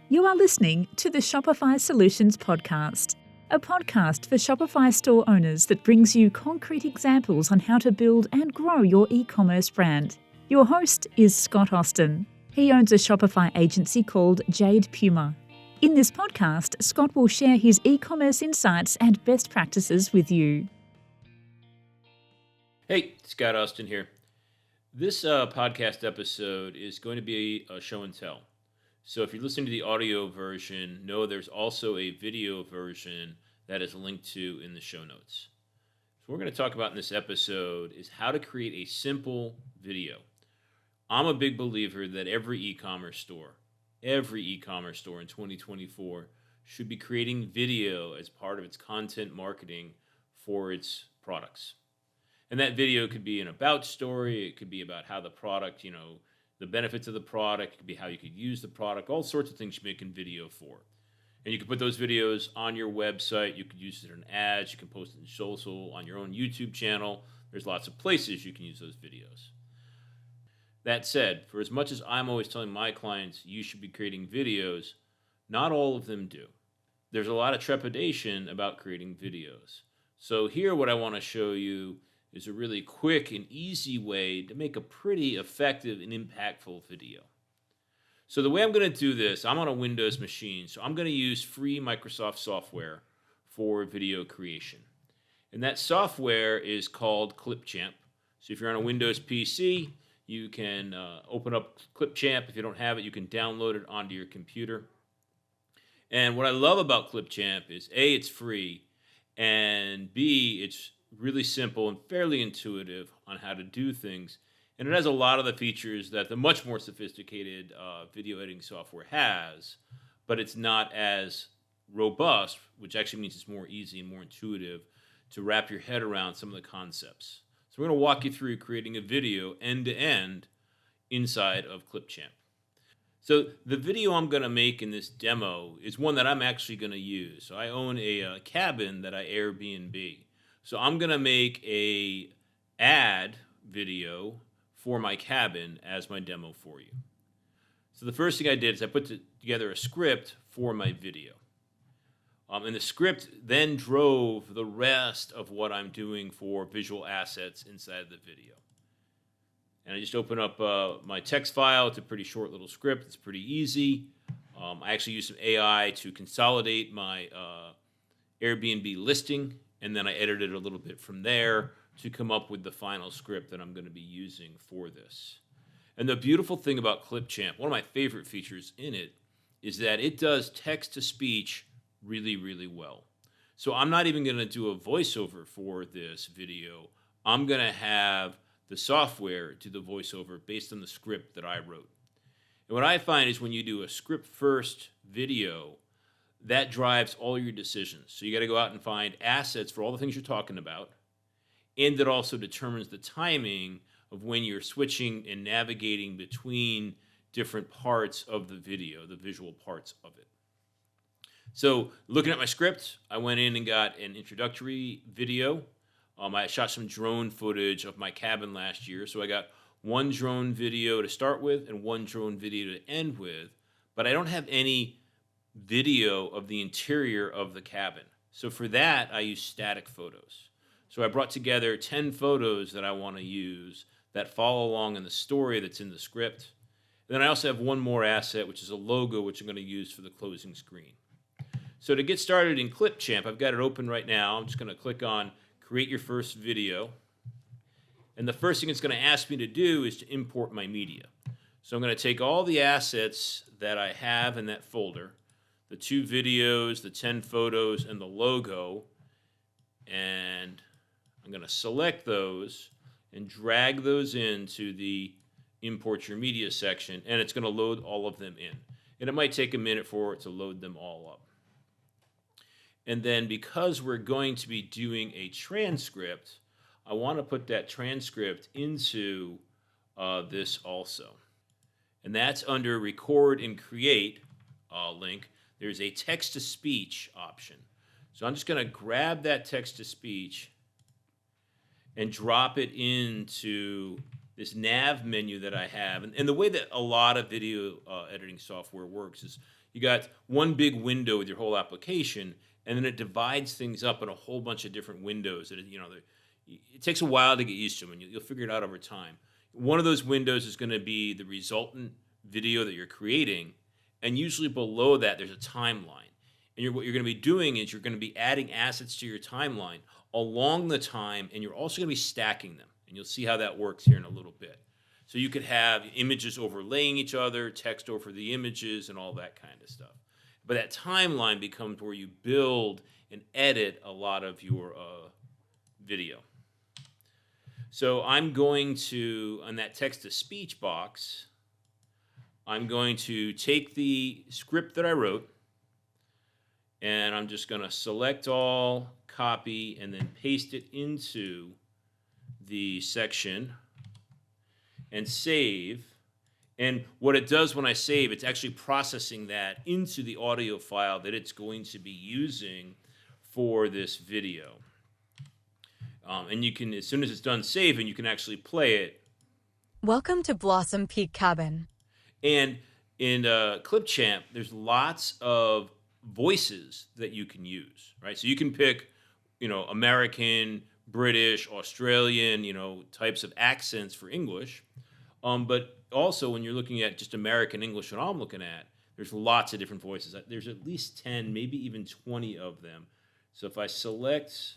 You are listening to the Shopify Solutions Podcast, a podcast for Shopify store owners that brings you concrete examples on how to build and grow your e-commerce brand. Your host is Scott Austin. He owns a Shopify agency called Jade Puma. In this podcast, Scott will share his e-commerce insights and best practices with you. Hey, Scott Austin here. This podcast episode is going to be a show and tell. So if you're listening to the audio version, know there's also a video version that is linked to in the show notes. So what we're going to talk about in this episode is how to create a simple video. I'm a big believer that every e-commerce store in 2024 should be creating video as part of its content marketing for its products. And that video could be an about story. It could be about how the product, the benefits of the product. It could be how you could use the product. All sorts of things you're making video for. And you can put those videos on your website. You could use it in ads. You can post it in social, on your own YouTube channel. There's lots of places you can use those videos. That said, for as much as I'm always telling my clients you should be creating videos, not all of them do. There's a lot of trepidation about creating videos. So here what I want to show you is a really quick and easy way to make a pretty effective and impactful video. So the way I'm going to do this, I'm on a Windows machine, so I'm going to use free Microsoft software for video creation. And that software is called Clipchamp. So if you're on a Windows PC, you can open up Clipchamp. If you don't have it, you can download it onto your computer. And what I love about Clipchamp is A, it's free, and B, it's really simple and fairly intuitive on how to do things. And it has a lot of the features that the much more sophisticated video editing software has, but it's not as robust, which actually means it's more easy and more intuitive to wrap your head around some of the concepts. So we're going to walk you through creating a video end-to-end inside of Clipchamp. So the video I'm going to make in this demo is one that I'm actually going to use. So I own a cabin that I Airbnb. So I'm going to make a ad video for my cabin as my demo for you. So the first thing I did is I put together a script for my video. And the script then drove the rest of what I'm doing for visual assets inside the video. And I just open up my text file. It's a pretty short little script. It's pretty easy. I actually use some AI to consolidate my Airbnb listing, and then I edited a little bit from there to come up with the final script that I'm going to be using for this. And the beautiful thing about Clipchamp, one of my favorite features in it, is that it does text-to-speech really, really well. So I'm not even going to do a voiceover for this video. I'm going to have the software do the voiceover based on the script that I wrote. And what I find is when you do a script-first video, that drives all your decisions. So you got to go out and find assets for all the things you're talking about, and it also determines the timing of when you're switching and navigating between different parts of the video, the visual parts of it. So looking at my script, I went in and got an introductory video. I shot some drone footage of my cabin last year, so I got one drone video to start with and one drone video to end with, but I don't have any video of the interior of the cabin. So for that, I use static photos. So I brought together 10 photos that I want to use that follow along in the story that's in the script. And then I also have one more asset, which is a logo, which I'm going to use for the closing screen. So to get started in Clipchamp, I've got it open right now. I'm just going to click on Create Your First Video. And the first thing it's going to ask me to do is to import my media. So I'm going to take all the assets that I have in that folder, the 2 videos, the 10 photos, and the logo, and I'm going to select those and drag those into the Import Your Media section, and it's going to load all of them in. And it might take a minute for it to load them all up. And then because we're going to be doing a transcript, I want to put that transcript into this also. And that's under Record and Create link. There's a text-to-speech option. So I'm just going to grab that text-to-speech and drop it into this nav menu that I have. And the way that a lot of video editing software works is, You got one big window with your whole application, and then it divides things up in a whole bunch of different windows. That it takes a while to get used to them, and you'll figure it out over time. One of those windows is going to be the resultant video that you're creating, and usually below that there's a timeline. And what you're going to be doing is you're going to be adding assets to your timeline along the time, and you're also going to be stacking them. And you'll see how that works here in a little bit. So you could have images overlaying each other, text over the images, and all that kind of stuff. But that timeline becomes where you build and edit a lot of your video. So I'm going to, on that text-to-speech box, I'm going to take the script that I wrote, and I'm just going to select all, copy, and then paste it into the section and save. And what it does when I save, it's actually processing that into the audio file that it's going to be using for this video. And you can, as soon as it's done saving, you can actually play it. Welcome to Blossom Peak Cabin. And in Clipchamp, there's lots of voices that you can use, right? So you can pick, American, British, Australian, types of accents for English. But also when you're looking at just American English, what I'm looking at, there's lots of different voices. There's at least 10, maybe even 20 of them. So if I select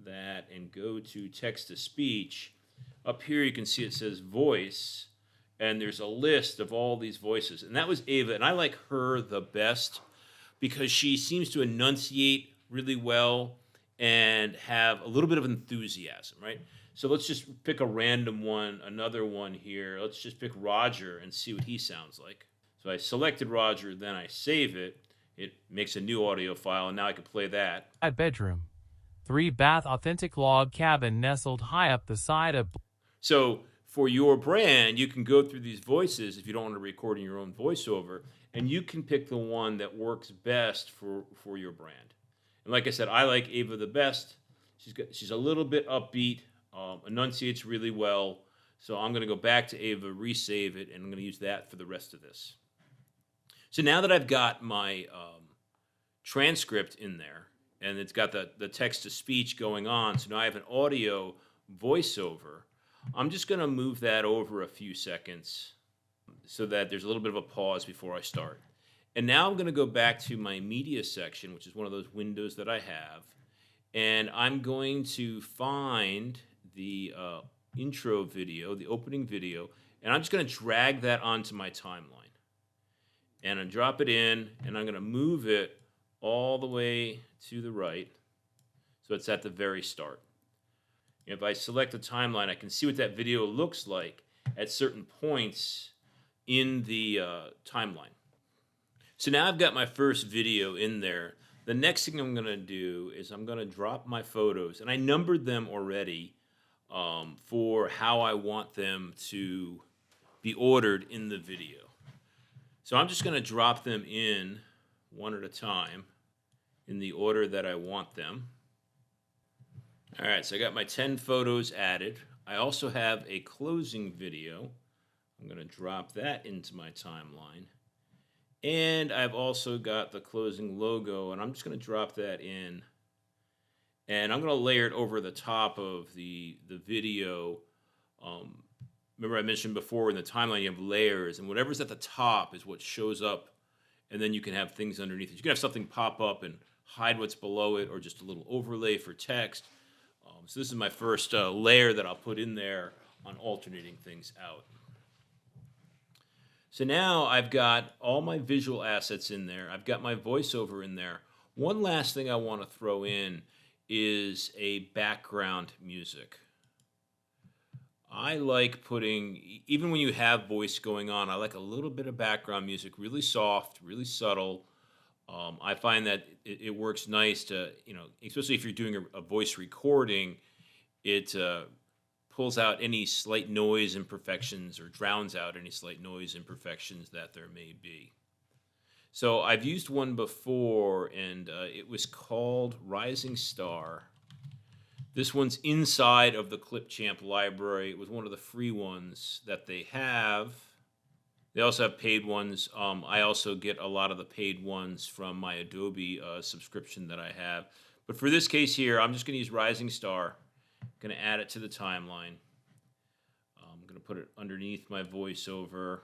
that and go to text-to-speech, up here you can see it says voice, and there's a list of all these voices. And that was Ava, and I like her the best because she seems to enunciate really well and have a little bit of enthusiasm, right? So let's just pick a random one, another one here. Let's just pick Roger and see what he sounds like. So I selected Roger, then I save it. It makes a new audio file, and now I can play that. A bedroom. 3-bath authentic log cabin nestled high up the side of... So for your brand, you can go through these voices if you don't want to record in your own voiceover, and you can pick the one that works best for your brand. And like I said, I like Ava the best. She's a little bit upbeat, enunciates really well. So I'm going to go back to Ava, resave it, and I'm going to use that for the rest of this. So now that I've got my transcript in there, and it's got the text-to-speech going on, so now I have an audio voiceover, I'm just going to move that over a few seconds so that there's a little bit of a pause before I start. And now I'm going to go back to my media section, which is one of those windows that I have, and I'm going to find the intro video, the opening video, and I'm just going to drag that onto my timeline. And I drop it in, and I'm going to move it all the way to the right, so it's at the very start. If I select the timeline, I can see what that video looks like at certain points in the timeline. So now I've got my first video in there. The next thing I'm going to do is I'm going to drop my photos, and I numbered them already for how I want them to be ordered in the video. So I'm just going to drop them in one at a time in the order that I want them. All right, so I got my 10 photos added. I also have a closing video. I'm going to drop that into my timeline. And I've also got the closing logo, and I'm just going to drop that in. And I'm going to layer it over the top of the video. Remember I mentioned before in the timeline you have layers, and whatever's at the top is what shows up, and then you can have things underneath it. You can have something pop up and hide what's below it, or just a little overlay for text. So this is my first layer that I'll put in there on alternating things out. So now I've got all my visual assets in there. I've got my voiceover in there. One last thing I want to throw in is a background music. I like putting, even when you have voice going on, I like a little bit of background music, really soft, really subtle. I find that it works nice to, especially if you're doing a voice recording, it pulls out any slight noise imperfections or drowns out any slight noise imperfections that there may be. So I've used one before, and it was called Rising Star. This one's inside of the Clipchamp library. It was one of the free ones that they have. They also have paid ones. I also get a lot of the paid ones from my Adobe subscription that I have. But for this case here, I'm just going to use Rising Star. Going to add it to the timeline. I'm going to put it underneath my voiceover.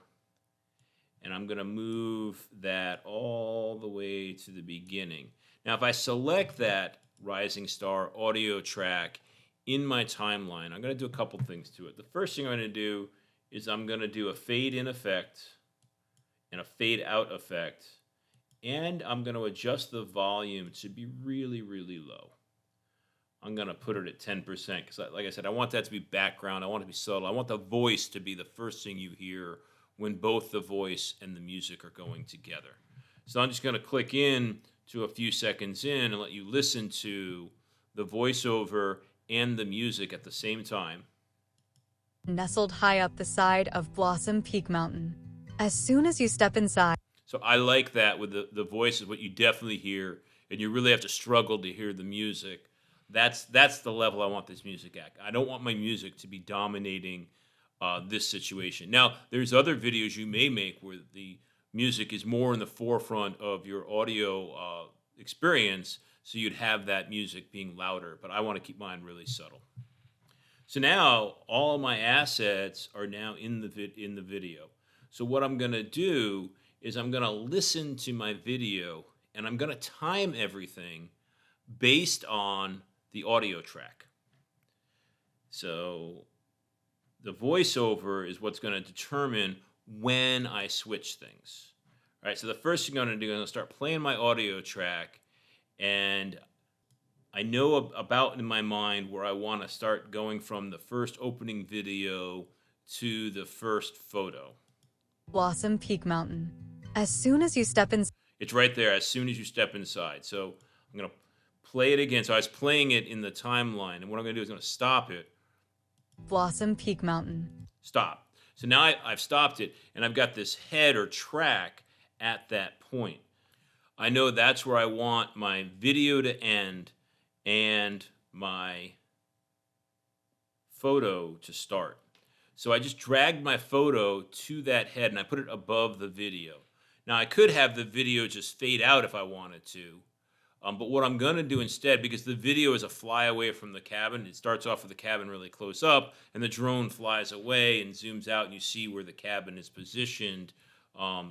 And I'm going to move that all the way to the beginning. Now, if I select that Rising Star audio track in my timeline, I'm going to do a couple things to it. The first thing I'm going to do is I'm going to do a fade in effect and a fade out effect. And I'm going to adjust the volume to be really, really low. I'm going to put it at 10% because, like I said, I want that to be background. I want it to be subtle. I want the voice to be the first thing you hear when both the voice and the music are going together. So I'm just going to click in to a few seconds in and let you listen to the voiceover and the music at the same time. Nestled high up the side of Blossom Peak Mountain. As soon as you step inside, So I like that with the voice is what you definitely hear, and you really have to struggle to hear the music. That's the level I want this music at. I don't want my music to be dominating this situation. Now, there's other videos you may make where the music is more in the forefront of your audio experience, so you'd have that music being louder, but I want to keep mine really subtle. So now all my assets are now in the video. So what I'm going to do is I'm going to listen to my video and I'm going to time everything based on the audio track. So the voiceover is what's going to determine when I switch things. All right, so the first thing I'm going to do is I'm going to start playing my audio track, and I know about in my mind where I want to start going from the first opening video to the first photo. Blossom Peak Mountain. As soon as you step inside, It's right there as soon as you step inside. So I'm going to play it again. So I was playing it in the timeline, and what I'm going to do is I'm going to stop it. Blossom Peak Mountain. Stop. So now I've stopped it, and I've got this head or track at that point. I know that's where I want my video to end and my photo to start. So I just dragged my photo to that head, and I put it above the video. Now, I could have the video just fade out if I wanted to, but what I'm going to do instead, because the video is a fly away from the cabin, it starts off with the cabin really close up, and the drone flies away and zooms out, and you see where the cabin is positioned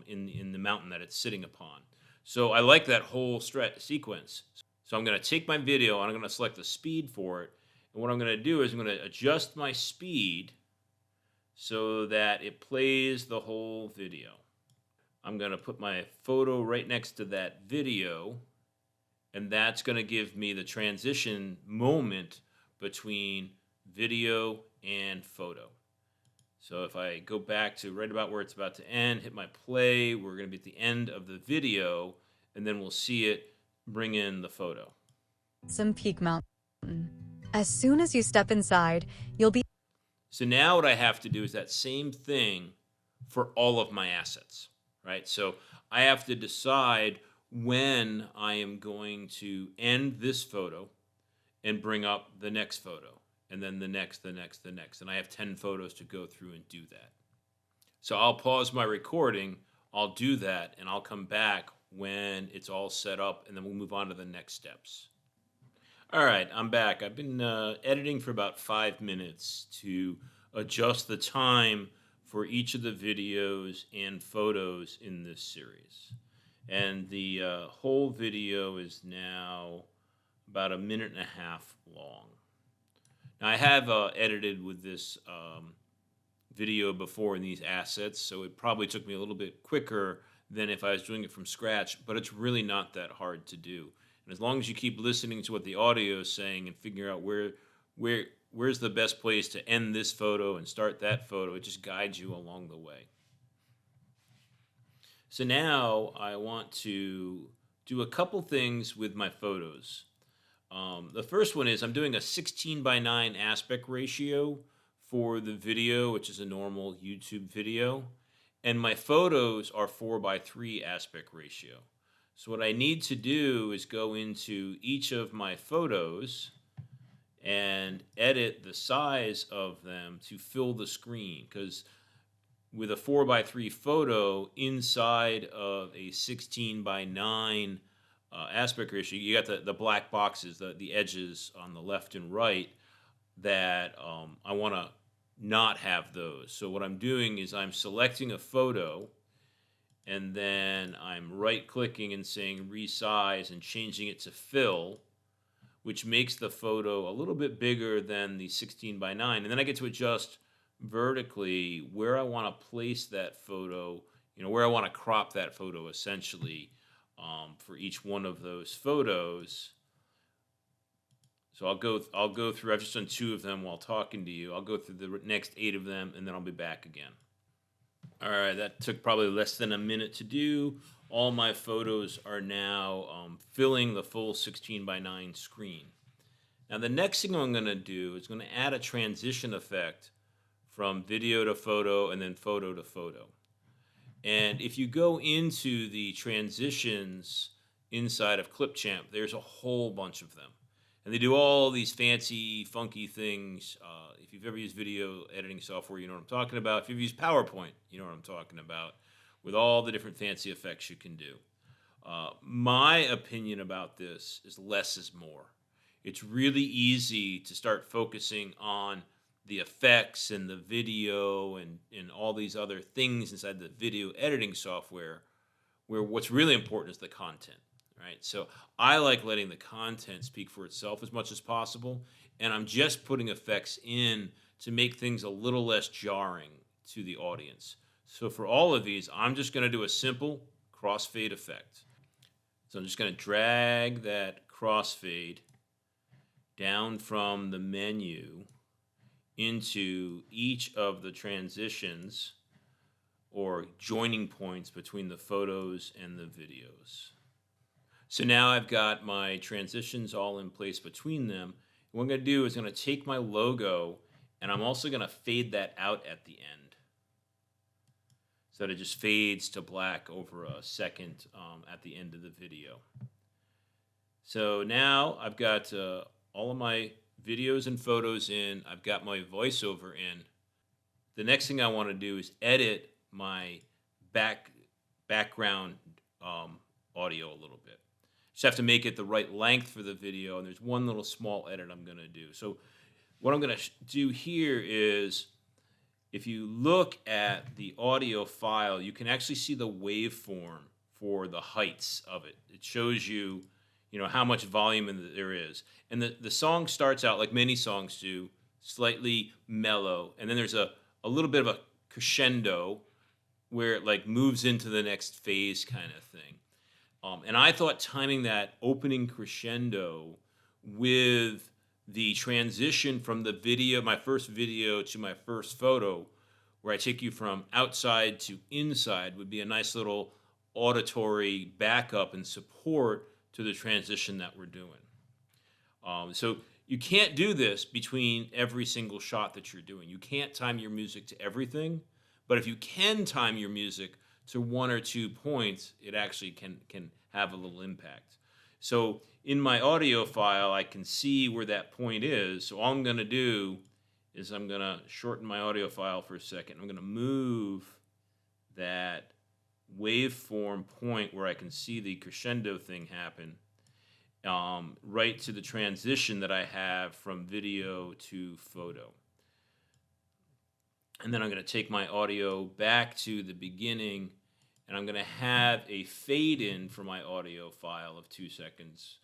in the mountain that it's sitting upon. So I like that whole sequence. So I'm going to take my video, and I'm going to select the speed for it, and what I'm going to do is I'm going to adjust my speed so that it plays the whole video. I'm going to put my photo right next to that video, and that's going to give me the transition moment between video and photo. So if I go back to right about where it's about to end, hit my play, we're going to be at the end of the video, and then we'll see it bring in the photo. Blossom Peak Mountain. As soon as you step inside, you'll be. So now what I have to do is that same thing for all of my assets, right? So I have to decide when I am going to end this photo and bring up the next photo, and then the next. And I have 10 photos to go through and do that. So I'll pause my recording, I'll do that, and I'll come back when it's all set up, and then we'll move on to the next steps. All right, I'm back. I've been editing for about 5 minutes to adjust the time for each of the videos and photos in this series. And the whole video is now about 1.5 minutes long. Now, I have edited with this video before in these assets, so it probably took me a little bit quicker than if I was doing it from scratch, but it's really not that hard to do. And as long as you keep listening to what the audio is saying and figure out where's the best place to end this photo and start that photo, it just guides you along the way. So now I want to do a couple things with my photos. The first one is I'm doing a 16:9 aspect ratio for the video, which is a normal YouTube video. And my photos are 4:3 aspect ratio. So what I need to do is go into each of my photos and edit the size of them to fill the screen. Because with a 4:3 photo inside of a 16:9 aspect ratio. You got the black boxes, the edges on the left and right that I want to not have those. So what I'm doing is I'm selecting a photo, and then I'm right-clicking and saying resize and changing it to fill, which makes the photo a little bit bigger than the 16:9. And then I get to adjust vertically where I want to place that photo, where I want to crop that photo essentially for each one of those photos. So I'll go through. I've just done 2 of them while talking to you. I'll go through the next 8 of them, and then I'll be back again. All right, that took probably less than a minute to do. All my photos are now filling the full 16:9 screen. Now the next thing I'm going to do is going to add a transition effect from video to photo and then photo to photo. And if you go into the transitions inside of Clipchamp, there's a whole bunch of them. And they do all these fancy, funky things. If you've ever used video editing software, you know what I'm talking about. If you've used PowerPoint, you know what I'm talking about, with all the different fancy effects you can do. My opinion about this is less is more. It's really easy to start focusing on the effects and the video and all these other things inside the video editing software, where what's really important is the content, right? So I like letting the content speak for itself as much as possible, and I'm just putting effects in to make things a little less jarring to the audience. So for all of these, I'm just going to do a simple crossfade effect. So I'm just going to drag that crossfade down from the menu into each of the transitions or joining points between the photos and the videos. So now I've got my transitions all in place between them. What I'm going to do is I'm going to take my logo, and I'm also going to fade that out at the end so that it just fades to black over a second at the end of the video. So now I've got all of my videos and photos in. I've got my voiceover in. The next thing I want to do is edit my background audio a little bit. Just have to make it the right length for the video, and there's one little small edit I'm going to do. So what I'm going to do here is, if you look at the audio file, you can actually see the waveform for the heights of it. It shows you, how much volume there is. And the song starts out, like many songs do, slightly mellow. And then there's a little bit of a crescendo where it like moves into the next phase kind of thing. And I thought timing that opening crescendo with the transition from the video, my first video to my first photo, where I take you from outside to inside, would be a nice little auditory backup and support to the transition that we're doing. So you can't do this between every single shot that you're doing. You can't time your music to everything, but if you can time your music to 1 or 2 points, it actually can have a little impact. So in my audio file, I can see where that point is. So all I'm going to do is I'm going to shorten my audio file for a second. I'm going to move that waveform point where I can see the crescendo thing happen right to the transition that I have from video to photo. And then I'm going to take my audio back to the beginning, and I'm going to have a fade in for my audio file of 2 seconds,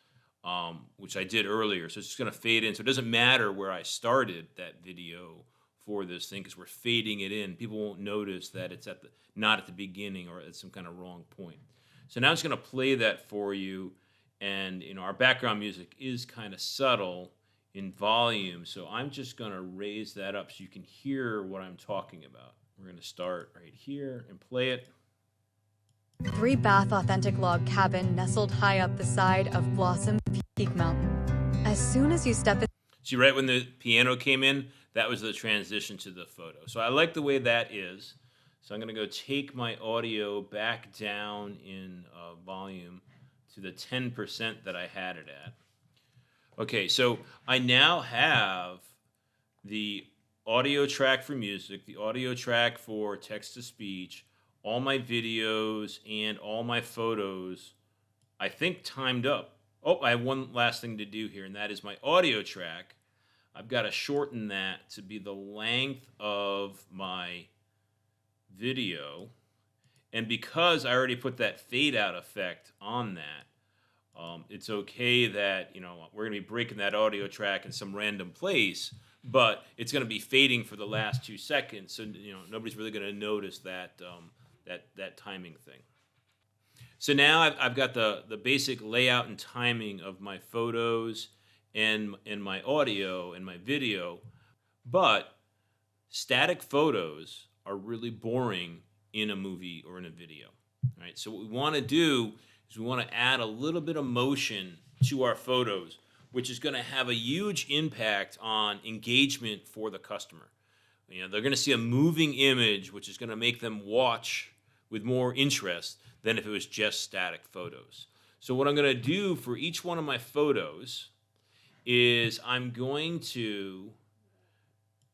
which I did earlier. So it's just going to fade in. So it doesn't matter where I started that video for this thing, because we're fading it in. People won't notice that it's not at the beginning or at some kind of wrong point. So now I'm just going to play that for you. And our background music is kind of subtle in volume, so I'm just going to raise that up so you can hear what I'm talking about. We're going to start right here and play it. 3-bath authentic log cabin nestled high up the side of Blossom Peak Mountain. As soon as you step in... See, right when the piano came in, that was the transition to the photo. So I like the way that is. So I'm going to go take my audio back down in volume to the 10% that I had it at. Okay, so I now have the audio track for music, the audio track for text-to-speech, all my videos, and all my photos, I think, timed up. Oh, I have one last thing to do here, and that is my audio track. I've got to shorten that to be the length of my video. And because I already put that fade out effect on that, it's okay that, we're going to be breaking that audio track in some random place, but it's going to be fading for the last 2 seconds. So, nobody's really going to notice that, that timing thing. So now I've got the basic layout and timing of my photos and my audio and my video, but static photos are really boring in a movie or in a video. All right, so what we want to do is we want to add a little bit of motion to our photos, which is going to have a huge impact on engagement for the customer. They're going to see a moving image, which is going to make them watch with more interest than if it was just static photos. So what I'm going to do for each one of my photos is I'm going to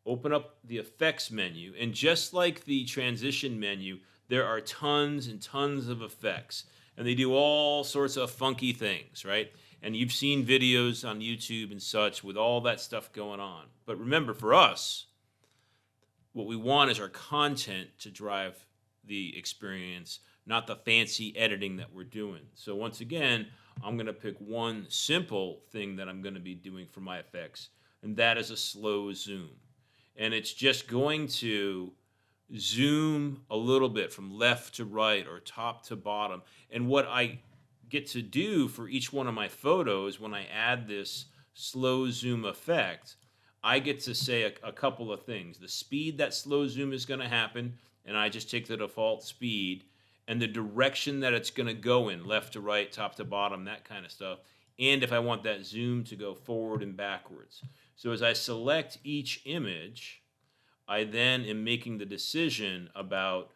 open up the effects menu, and just like the transition menu, there are tons and tons of effects, and they do all sorts of funky things, right? And you've seen videos on YouTube and such with all that stuff going on. But remember, for us, what we want is our content to drive the experience, not the fancy editing that we're doing. So once again, I'm going to pick one simple thing that I'm going to be doing for my effects, and that is a slow zoom. And it's just going to zoom a little bit from left to right or top to bottom. And what I get to do for each one of my photos when I add this slow zoom effect, I get to say a couple of things. The speed that slow zoom is going to happen, and I just take the default speed, and the direction that it's going to go in, left to right, top to bottom, that kind of stuff. And if I want that zoom to go forward and backwards. So as I select each image, I then am making the decision about,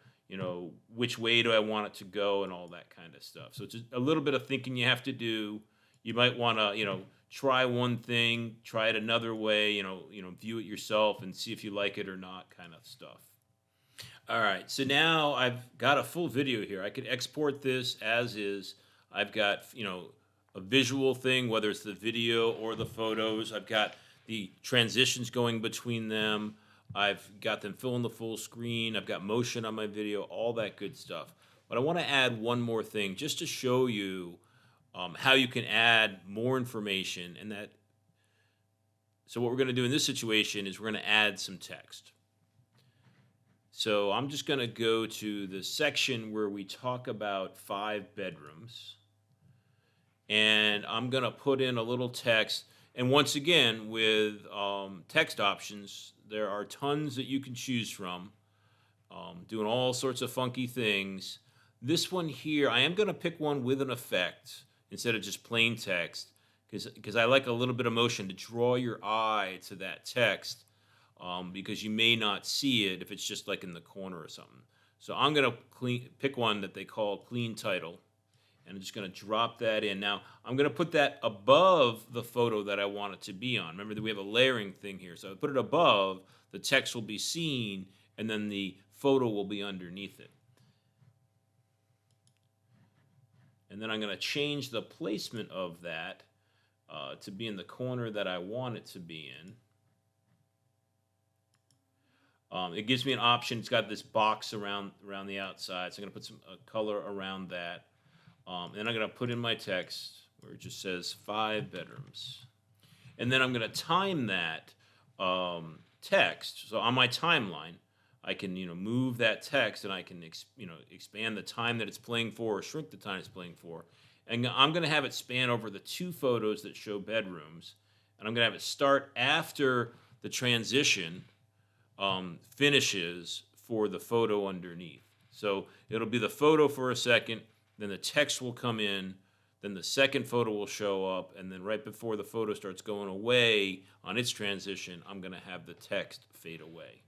which way do I want it to go and all that kind of stuff. So it's just a little bit of thinking you have to do. You might want to, try one thing, try it another way, view it yourself and see if you like it or not, kind of stuff. All right, so now I've got a full video here. I could export this as is. I've got, a visual thing, whether it's the video or the photos. I've got the transitions going between them. I've got them filling the full screen. I've got motion on my video, all that good stuff. But I want to add one more thing just to show you how you can add more information. So what we're going to do in this situation is we're going to add some text. So I'm just going to go to the section where we talk about 5 bedrooms. And I'm going to put in a little text. And once again, with text options, there are tons that you can choose from, doing all sorts of funky things. This one here, I am going to pick one with an effect instead of just plain text, because I like a little bit of motion to draw your eye to that text. Because you may not see it if it's just like in the corner or something. So I'm going to pick one that they call clean title, and I'm just going to drop that in. Now, I'm going to put that above the photo that I want it to be on. Remember that we have a layering thing here. So I put it above, the text will be seen, and then the photo will be underneath it. And then I'm going to change the placement of that to be in the corner that I want it to be in. It gives me an option. It's got this box around the outside, so I'm going to put some color around that. And I'm going to put in my text where it just says 5 bedrooms. And then I'm going to time that text. So on my timeline, I can move that text, and I can expand the time that it's playing for or shrink the time it's playing for. And I'm going to have it span over the 2 photos that show bedrooms. And I'm going to have it start after the transition finishes for the photo underneath. So it'll be the photo for a second, then the text will come in, then the second photo will show up, and then right before the photo starts going away on its transition, I'm going to have the text fade away.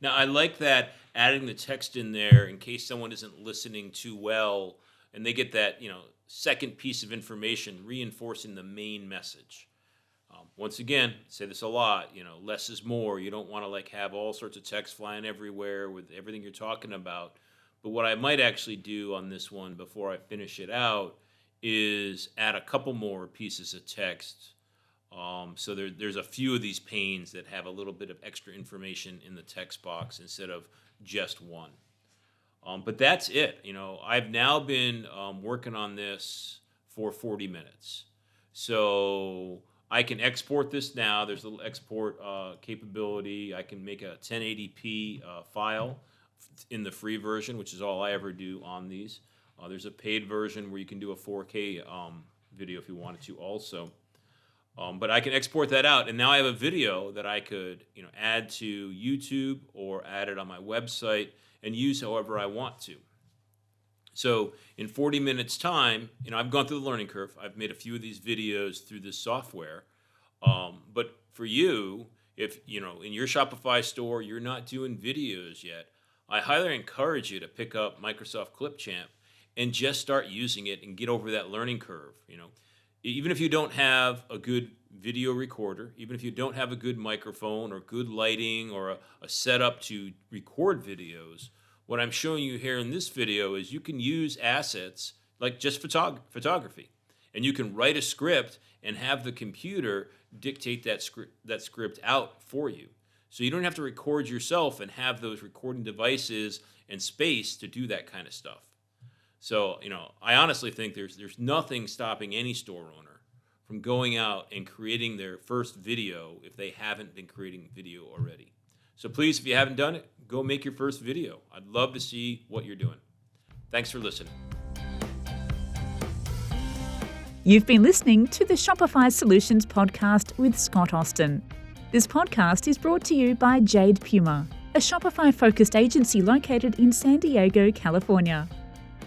Now, I like that adding the text in there in case someone isn't listening too well, and they get that second piece of information reinforcing the main message. Once again, say this a lot, less is more. You don't want to have all sorts of text flying everywhere with everything you're talking about. But what I might actually do on this one before I finish it out is add a couple more pieces of text. So there's a few of these panes that have a little bit of extra information in the text box instead of just one. But that's it. I've now been working on this for 40 minutes. So I can export this now. There's a little export capability. I can make a 1080p file in the free version, which is all I ever do on these. There's a paid version where you can do a 4K video if you wanted to also. But I can export that out, and now I have a video that I could add to YouTube or add it on my website and use however I want to. So in 40 minutes time, I've gone through the learning curve. I've made a few of these videos through this software. But for you, if in your Shopify store you're not doing videos yet, I highly encourage you to pick up Microsoft Clipchamp and just start using it and get over that learning curve. Even if you don't have a good video recorder, even if you don't have a good microphone or good lighting or a setup to record videos, what I'm showing you here in this video is you can use assets like just photography. And you can write a script and have the computer dictate that script out for you. So you don't have to record yourself and have those recording devices and space to do that kind of stuff. So, I honestly think there's nothing stopping any store owner from going out and creating their first video if they haven't been creating video already. So please, if you haven't done it, go make your first video. I'd love to see what you're doing. Thanks for listening. You've been listening to the Shopify Solutions podcast with Scott Austin. This podcast is brought to you by Jade Puma, a Shopify-focused agency located in San Diego, California.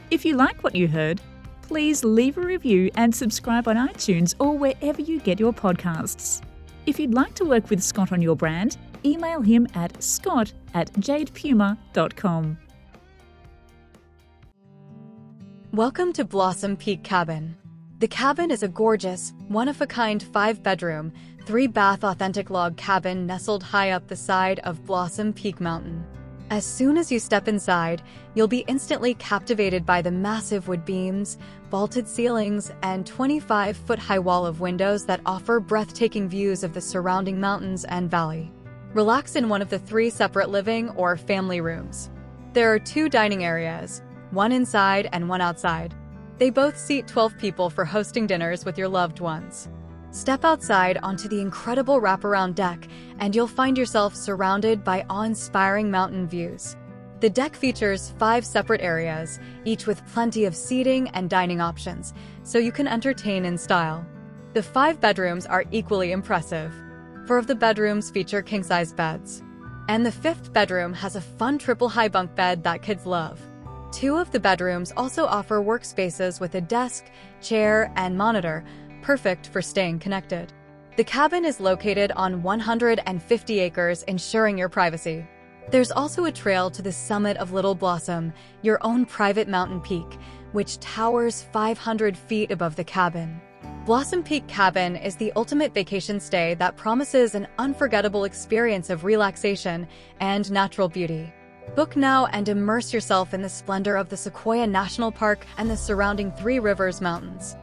If you like what you heard, please leave a review and subscribe on iTunes or wherever you get your podcasts. If you'd like to work with Scott on your brand, email him at scott@jadepuma.com. Welcome to Blossom Peak Cabin. The cabin is a gorgeous, one-of-a-kind 5-bedroom, 3-bath authentic log cabin nestled high up the side of Blossom Peak Mountain. As soon as you step inside, you'll be instantly captivated by the massive wood beams, vaulted ceilings, and 25-foot-high wall of windows that offer breathtaking views of the surrounding mountains and valley. Relax in one of the 3 separate living or family rooms. There are 2 dining areas, one inside and one outside. They both seat 12 people for hosting dinners with your loved ones. Step outside onto the incredible wraparound deck, and you'll find yourself surrounded by awe-inspiring mountain views. The deck features 5 separate areas, each with plenty of seating and dining options, so you can entertain in style. The 5 bedrooms are equally impressive. 4 of the bedrooms feature king-size beds. And the 5th bedroom has a fun triple-high bunk bed that kids love. 2 of the bedrooms also offer workspaces with a desk, chair, and monitor, perfect for staying connected. The cabin is located on 150 acres, ensuring your privacy. There's also a trail to the summit of Little Blossom, your own private mountain peak, which towers 500 feet above the cabin. Blossom Peak Cabin is the ultimate vacation stay that promises an unforgettable experience of relaxation and natural beauty. Book now and immerse yourself in the splendor of the Sequoia National Park and the surrounding 3 Rivers Mountains.